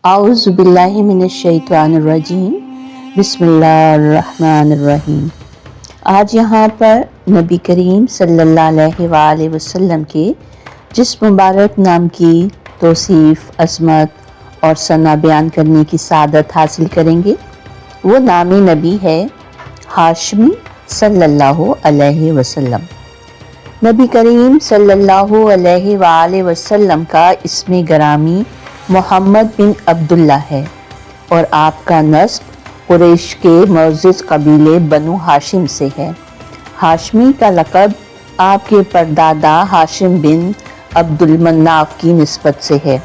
आउज़ु बिल्लाहि मिनश्शैतानिर्रजीम बिस्मिल्लाहिर्रहमानिर्रहीम। आज यहाँ पर नबी करीम सल्लल्लाहु अलैहि वसल्लम के जिस मुबारक नाम की तौसीफ़, अज़मत और सना बयान करने की सादत हासिल करेंगे। वो नाम नबी है हाशमी सल्लल्लाहु अलैहि वसल्लम। नबी करीम सल्लल्लाहु अलैहि वसल्लम का इस्म गरामी मोहम्मद बिन अब्दुल्ला है और आपका नस्ब कुरैश के मुअज़्ज़ज़ कबीले बनु हाशिम से है। हाशमी का लक़ब आपके परदादा हाशिम बिन अब्दुल मन्नाफ की निस्बत से है,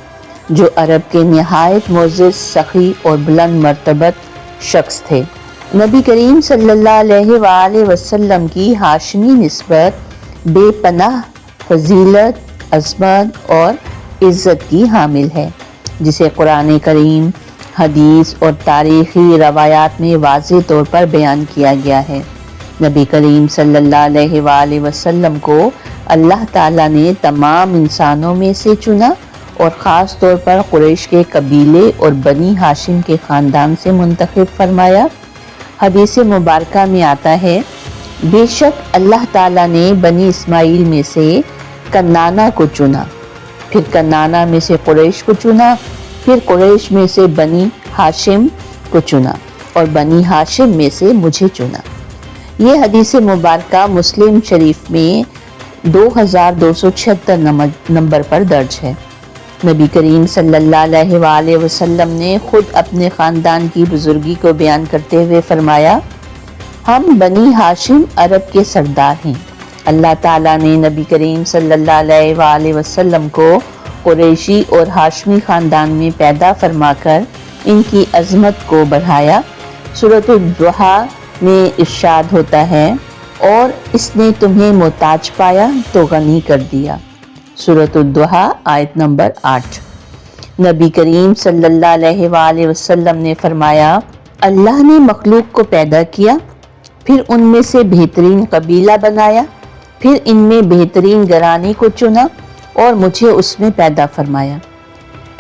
जो अरब के निहायत मुअज़्ज़ज़, सखी और बुलंद मर्तबत शख्स थे। नबी करीम सल्लल्लाहु अलैहि वसल्लम की हाशमी निस्बत बेपनाह फजीलत, अज़मत और इज़्ज़त की हामिल है, जिसे कुरान करीम, हदीस और तारीख़ी रवायात में वाज़ेह तौर पर बयान किया गया है। नबी करीम सल्लल्लाहु अलैहि वसल्लम को अल्लाह ताला ने तमाम इंसानों में से चुना और ख़ास तौर पर कुरैश के कबीले और बनी हाशिम के ख़ानदान से मुंतखब फरमाया। हदीस मुबारका में आता है, बेशक अल्लाह ताला ने बनी इस्माइल में से कन्नाना को चुना, फिर कन्नाना में से कुरैश को चुना, फिर कुरैश में से बनी हाशिम को चुना और बनी हाशिम में से मुझे चुना। ये हदीस मुबारका मुस्लिम शरीफ में 2276 नंबर पर दर्ज है। नबी करीम सल्लल्लाहु अलैहि वसल्लम ने खुद अपने ख़ानदान की बुजुर्गी को बयान करते हुए फरमाया, हम बनी हाशिम अरब के सरदार हैं। अल्लाह ताला ने नबी करीम सल्लल्लाहु अलैहि वसल्लम को कुरैशी और हाशमी ख़ानदान में पैदा फरमाकर इनकी अज़मत को बढ़ाया। सूरत दुहा में इरशाद होता है, और इसने तुम्हें मोहताज पाया तो गनी कर दिया। सूरत दुहा आयत नंबर 8। नबी करीम सल्लल्लाहु अलैहि वसल्लम ने फरमाया, अल्लाह ने मखलूक को पैदा किया, फिर उनमें से बेहतरीन कबीला बनाया, फिर इनमें बेहतरीन घराने को चुना और मुझे उसमें पैदा फरमाया।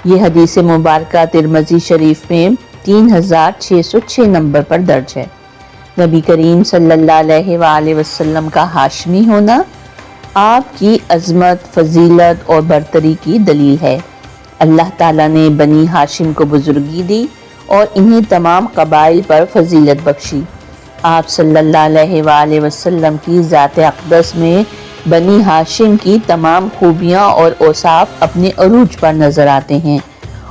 ये हदीस मुबारका तिरमिज़ी शरीफ में 3606 नंबर पर दर्ज है। नबी करीम सल्लल्लाहु अलैहि वसल्लम का हाशमी होना आपकी अज़मत, फजीलत और बरतरी की दलील है। अल्लाह ताला ने बनी हाशिम को बुजुर्गी दी और इन्हें तमाम कबाइल पर फजीलत बख्शी। आप सल्लल्लाहु अलैहि वसल्लम की ज़ात अक़दस में बनी हाशिम की तमाम खूबियाँ और औसाफ अपने अरूज पर नज़र आते हैं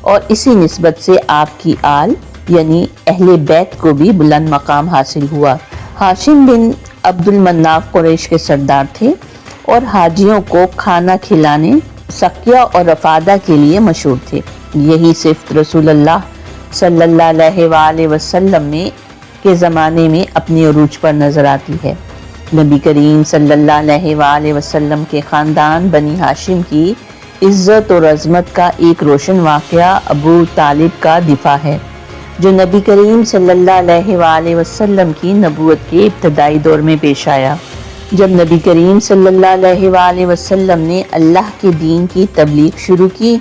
और इसी निस्बत से आपकी आल यानी अहले बैत को भी बुलंद मकाम हासिल हुआ। हाशिम बिन अब्दुल मन्नाफ कुरैश के सरदार थे और हाजियों को खाना खिलाने, सकिया और रफादा के लिए मशहूर थे। यही सिर्फ रसूलुल्लाह सल्लल्लाहु अलैहि वसल्लम में के ज़माने में अपनी अरूज पर नज़र आती है। नबी करीम सल्लल्लाहु अलैहि वसल्लम के ख़ानदान बनी हाशिम की इज़्ज़त और अज़मत का एक रोशन वाक़या अबू तालिब का दिफा है, जो नबी करीम सल्लल्लाहु अलैहि वसल्लम की नबूवत के इब्तदाई दौर में पेश आया। जब नबी करीम सल्लल्लाहु अलैहि वसल्लम ने अल्लाह के दीन की तबलीग शुरू की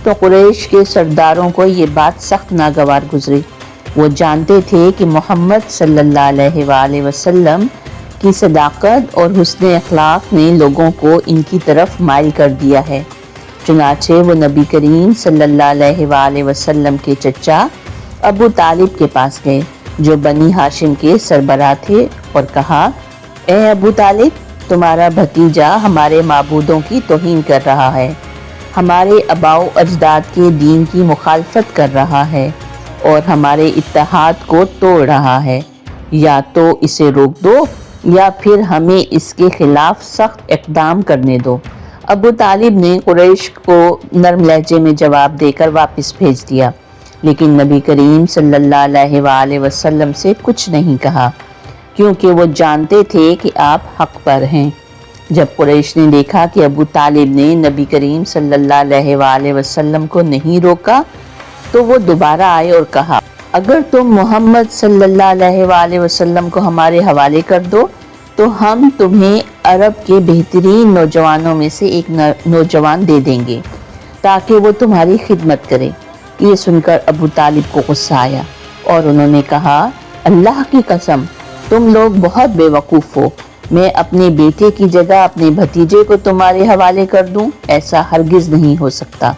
तो कुरैश के सरदारों को ये बात सख्त नागवार गुजरी। वो जानते थे कि मोहम्मद सल्लल्लाहु अलैहि वसल्लम की सदाकत और हुस्न अखलाक ने लोगों को इनकी तरफ माइल कर दिया है। चुनाचे वो नबी करीम सल्लल्लाहु अलैहि वसल्लम के चचा अबू तालिब के पास गए, जो बनी हाशिम के सरबराह थे, और कहा, ए अबू तालिब, तुम्हारा भतीजा हमारे माबूदों की तौहीन कर रहा है, हमारे अबाओ अजदाद के दीन की मुखालफत कर रहा है और हमारे इत्तेहाद को तोड़ रहा है। या तो इसे रोक दो या फिर हमें इसके खिलाफ सख्त इक़दाम करने दो। अबू तालिब ने कुरैश को नरम लहजे में जवाब देकर वापस भेज दिया, लेकिन नबी करीम सल्लल्लाहु अलैहि वसल्लम से कुछ नहीं कहा, क्योंकि वो जानते थे कि आप हक पर हैं। जब कुरैश ने देखा कि अबू तालिब ने नबी करीम सल्लल्लाहु अलैहि वसल्लम को नहीं रोका, तो वो दोबारा आए और कहा, अगर तुम मोहम्मद सल्लल्लाहु अलैहि वसल्लम को हमारे हवाले कर दो तो हम तुम्हें अरब के बेहतरीन नौजवानों में से एक नौजवान दे देंगे ताकि वो तुम्हारी खिदमत करे। ये सुनकर अबू तालिब को गुस्सा आया और उन्होंने कहा, अल्लाह की कसम, तुम लोग बहुत बेवकूफ़ हो। मैं अपने बेटे की जगह अपने भतीजे को तुम्हारे हवाले कर दूं? ऐसा हरगिज़ नहीं हो सकता।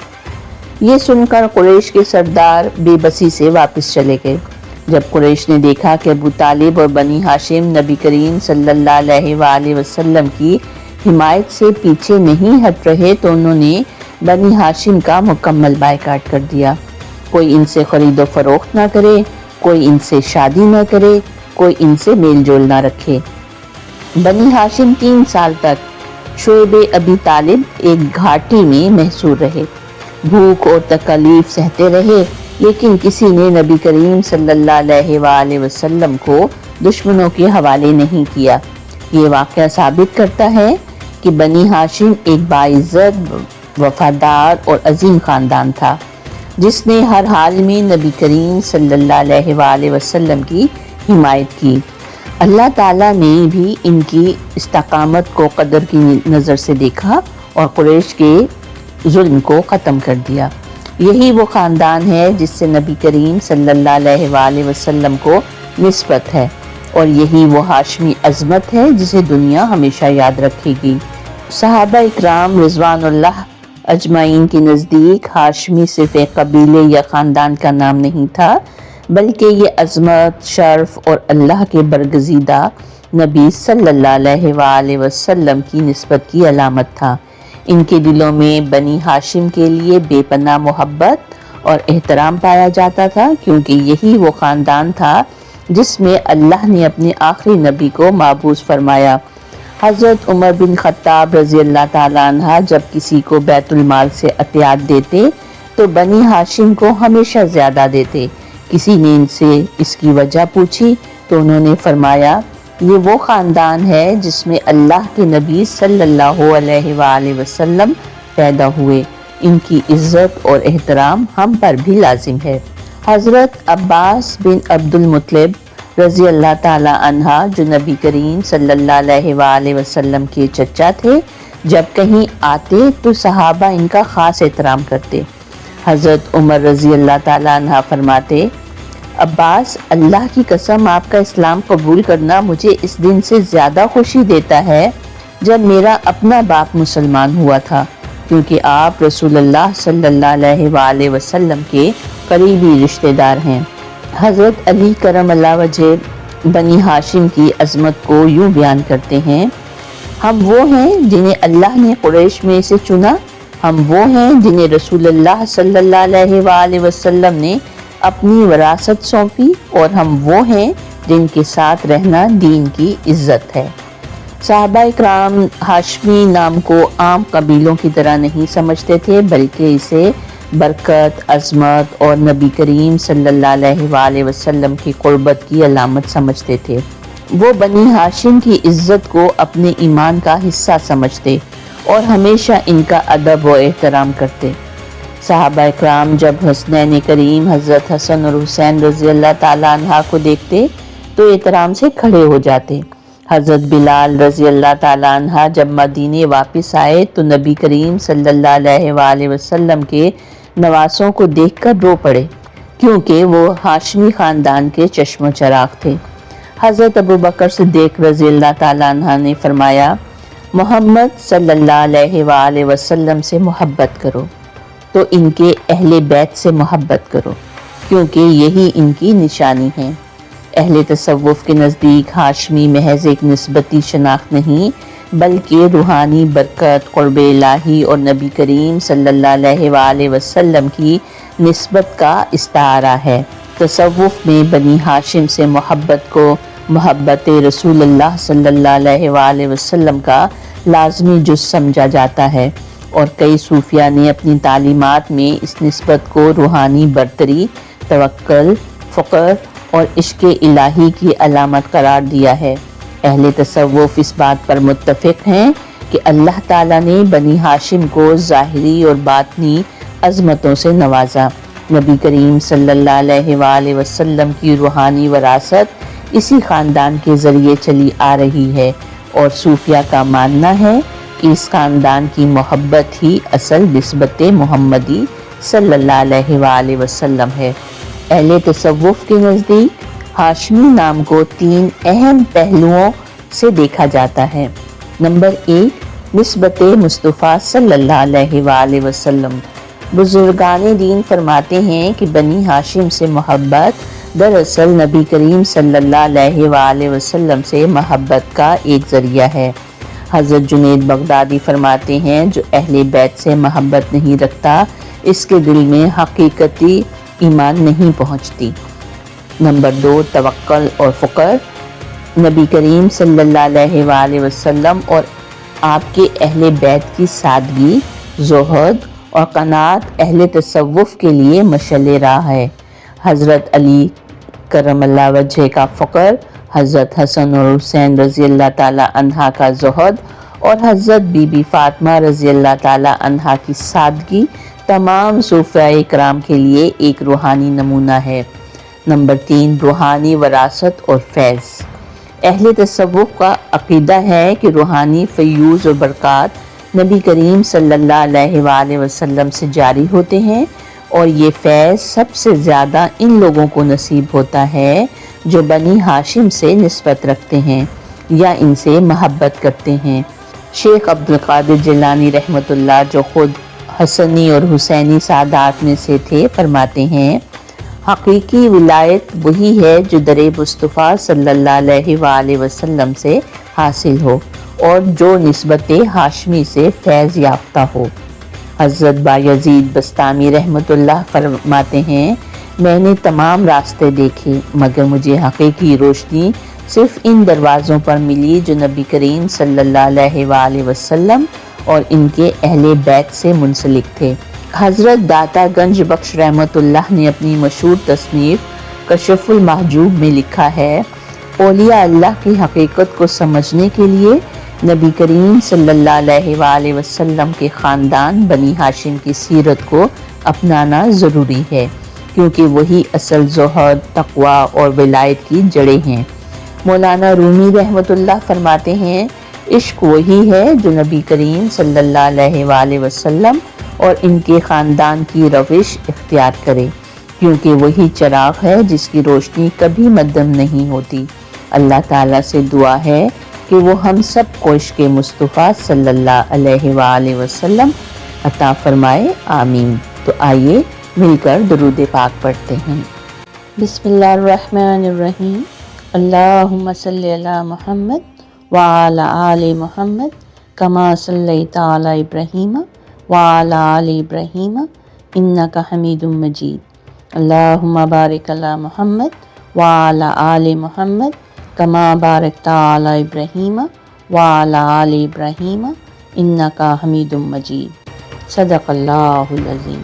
ये सुनकर कुरैश के सरदार बेबसी से वापस चले गए। जब कुरैश ने देखा कि अबू तालिब और बनी हाशिम नबी करीम सल्लल्लाहु अलैहि वसल्लम की हिमायत से पीछे नहीं हट रहे तो उन्होंने बनी हाशिम का मुकम्मल बायकाट कर दिया। कोई इनसे खरीदो फरोख्त ना करे, कोई इनसे शादी ना करे, कोई इनसे मेल जोल ना रखे। बनी हाशिम 3 साल तक शोएब अबी तालिब एक घाटी में महसूर रहे, भूख और तकलीफ सहते रहे, लेकिन किसी ने नबी करीम सल्लल्लाहु अलैहि वसल्लम को दुश्मनों के हवाले नहीं किया। ये वाक़या साबित करता है कि बनी हाशिम एक बाइज़्ज़त, वफादार और अजीम ख़ानदान था, जिसने हर हाल में नबी करीम सल्लल्लाहु अलैहि वसल्लम की हिमायत की। अल्लाह ताला ने भी इनकी इस्तकामत को कदर की नज़र से देखा और कुरैश के जुल्म को ख़त्म कर दिया। यही वो ख़ानदान है जिससे नबी करीम सल्लल्लाहु अलैहि वसल्लम को निस्बत है, और यही वो हाशमी अज़मत है जिसे दुनिया हमेशा याद रखेगी। सहाबा इकराम रिज़वानुल्लाह अजमाइन के नज़दीक हाशमी सिर्फ एक कबीले या ख़ानदान का नाम नहीं था, बल्कि ये अज़मत, शर्फ और अल्लाह के बरगज़ीदा नबी सल्लल्लाहु अलैहि वसल्लम की निस्बत की अलामत था। इनके दिलों में बनी हाशिम के लिए बेपनाह मोहब्बत और एहतराम पाया जाता था, क्योंकि यही वो ख़ानदान था जिसमें अल्लाह ने अपने आखिरी नबी को माबूस फरमाया। हज़रत उमर बिन ख़त्ताब रज़ी अल्लाह ताला अन्हा जब किसी को बैतुल माल से अतियात देते तो बनी हाशिम को हमेशा ज़्यादा देते। किसी ने इनसे इसकी वजह पूछी तो उन्होंने फरमाया, ये वो ख़ानदान है जिसमें अल्लाह के नबी सल्लल्लाहु अलैहि वसल्लम पैदा हुए। इनकी इज़्ज़त और एहतराम हम पर भी लाजिम है। हज़रत अब्बास बिन अब्दुल मुत्तलिब रज़ी अल्लाह ताला अन्हा, जो नबी करीम सल्लल्लाहु अलैहि वसल्लम के चचा थे, जब कहीं आते तो सहाबा इनका ख़ास एहतराम करते। हज़रत उमर रज़ी अल्लाह ताला अन्हा फरमाते, अब्बास, अल्लाह की कसम, आपका इस्लाम कबूल करना मुझे इस दिन से ज़्यादा खुशी देता है जब मेरा अपना बाप मुसलमान हुआ था, क्योंकि आप रसूलुल्लाह सल्लल्लाहु अलैहि वसल्लम के करीबी रिश्तेदार हैं। हज़रत अली करमल्लाहु वजह बनी हाशिम की अज़मत को यूँ बयान करते हैं, हम वो हैं जिन्हें अल्लाह ने कुरैश में से चुना, हम वो हैं जिन्हें रसूलुल्लाह सल्लल्लाहु अलैहि वसल्लम ने अपनी विरासत सौंपी, और हम वो हैं जिनके साथ रहना दीन की इज़्ज़त है। सहाबा इकराम हाशमी नाम को आम कबीलों की तरह नहीं समझते थे, बल्कि इसे बरकत, अज़मत और नबी करीम सल्लल्लाहु अलैहि वसल्लम की क़ुर्बत की अलामत समझते थे। वो बनी हाशिम की इज़्ज़त को अपने ईमान का हिस्सा समझते और हमेशा इनका अदब व एहतराम करते। सहाबा इकराम जब हसनैन करीम हज़रत हसन और हुसैन रज़ी अल्लाह ताला अन्हा को देखते तो एहतराम से खड़े हो जाते। हज़रत बिलाल रज़ी अल्लाह ताला अन्हा जब मदीने वापस आए तो नबी करीम सल्लल्लाहु अलैहि वसल्लम के नवासों को देखकर रो पड़े, क्योंकि वो हाशमी ख़ानदान के चश्मो चराग थे। हज़रत अबू बकर सिद्दीक़ रज़ी अल्लाह ताला अन्हा ने फरमाया, मोहम्मद सल्लल्लाहु अलैहि वसल्लम से मोहब्बत करो तो इनके अहले बैत से मोहब्बत करो, क्योंकि यही इनकी निशानी है। अहले तसव्वुफ़ के नज़दीक हाशमी महज एक निस्बती शनाख्त नहीं, बल्कि रूहानी बरकत, क़ुर्ब इलाही और नबी करीम सल्लल्लाहु अलैहि वसल्लम की निस्बत का इस्तारा है। तसव्वुफ़ में बनी हाशिम से मोहब्बत को मोहब्बत रसूलुल्लाह सल्लल्लाहु अलैहि वसल्लम का लाज़मी जुज़ समझा जाता है, और कई सूफिया ने अपनी तालीमात में इस निस्बत को रूहानी बरतरी, तवक्कुल, फ़क्र और इश्क़ इलाही की अलामत करार दिया है। अहले तसव्वुफ़ इस बात पर मुत्तफ़िक़ हैं कि अल्लाह ताला ने बनी हाशिम को ज़ाहिरी और बातनी अज़मतों से नवाजा। नबी करीम सल्लल्लाहु अलैहि वसल्लम की रूहानी वरासत इसी ख़ानदान के ज़रिए चली आ रही है, और सूफिया का मानना है कि इस ख़ानदान की मोहब्बत ही असल निस्बत मोहम्मदी صلی اللہ علیہ وآلہ وسلم ہے۔ اہل تصوف کے نزدیک ہاشمی نام کو 3 اہم پہلوؤں سے دیکھا جاتا ہے۔ نمبر 1، نسبت مصطفیٰ صلی اللہ علیہ وآلہ وسلم۔ بزرگان دین فرماتے ہیں کہ بنی ہاشم سے محبت دراصل نبی کریم صلی اللہ علیہ وآلہ وسلم سے محبت کا ایک ذریعہ ہے۔ حضرت جنید بغدادی فرماتے ہیں جو اہل بیت سے محبت نہیں رکھتا اس کے دل میں حقیقتی ایمان نہیں پہنچتی۔ نمبر 2، توکل اور فقر۔ نبی کریم صلی اللہ علیہ وآلہ وسلم اور آپ کے اہل بیت کی سادگی، زہد اور قناعت اہل تصوف کے لیے مشعل راہ ہے۔ حضرت علی کرم اللہ وجہ کا فقر، حضرت حسن اور حسین رضی اللہ تعالی عنہ کا زہد اور حضرت بی بی فاطمہ رضی اللہ تعالی عنہ کی سادگی تمام صوفیاء کرام کے لیے ایک روحانی نمونہ ہے۔ نمبر 3، روحانی وراثت اور فیض۔ اہل تصوف کا عقیدہ ہے کہ روحانی فیوز اور برکات نبی کریم صلی اللہ علیہ وآلہ وسلم سے جاری ہوتے ہیں، اور یہ فیض سب سے زیادہ ان لوگوں کو نصیب ہوتا ہے جو بنی ہاشم سے نسبت رکھتے ہیں یا ان سے محبت کرتے ہیں۔ شیخ عبد القادر جیلانی رحمۃ اللہ جو خود حسنی اور حسینی سادات میں سے تھے فرماتے ہیں، حقیقی ولایت وہی ہے جو در مصطفیٰ صلی اللہ علیہ وآلہ وسلم سے حاصل ہو اور جو نسبت ہاشمی سے فیض یافتہ ہو۔ حضرت بایزید بستامی رحمۃ اللہ فرماتے ہیں، میں نے تمام راستے دیکھے مگر مجھے حقیقی روشنی صرف ان دروازوں پر ملی جو نبی کریم صلی اللہ علیہ وآلہ وسلم اور ان کے اہل بیت سے منسلک تھے۔ حضرت داتا گنج بخش رحمۃ اللہ نے اپنی مشہور تصنیف کشف المحجوب میں لکھا ہے، اولیاء اللہ کی حقیقت کو سمجھنے کے لیے نبی کریم صلی اللہ علیہ وآلہ وسلم کے خاندان بنی ہاشم کی سیرت کو اپنانا ضروری ہے، کیونکہ وہی اصل زہد، تقوی اور ولایت کی جڑیں ہیں۔ مولانا رومی رحمۃ اللہ فرماتے ہیں، عشق وہی ہے جو نبی کریم صلی اللہ علیہ وآلہ وسلم اور ان کے خاندان کی روش اختیار کرے، کیونکہ وہی چراغ ہے جس کی روشنی کبھی مدھم نہیں ہوتی۔ اللہ تعالیٰ سے دعا ہے کہ وہ ہم سب کو عشق مصطفیٰ صلی اللہ علیہ وآلہ وسلم عطا فرمائے، آمین۔ تو آئیے مل کر درود پاک پڑھتے ہیں۔ بسم اللہ الرحمن الرحیم، اللہم صلی علی محمد وعلی آل محمد کما صلیت علی ابراہیم وعلی آل ابراہیم انک حمید مجید، اللہم بارک علی محمد وعلی آل محمد کما بارکت علی ابراہیم وعلی آل ابراہیم انک حمید مجید۔ صدق اللہ العظیم۔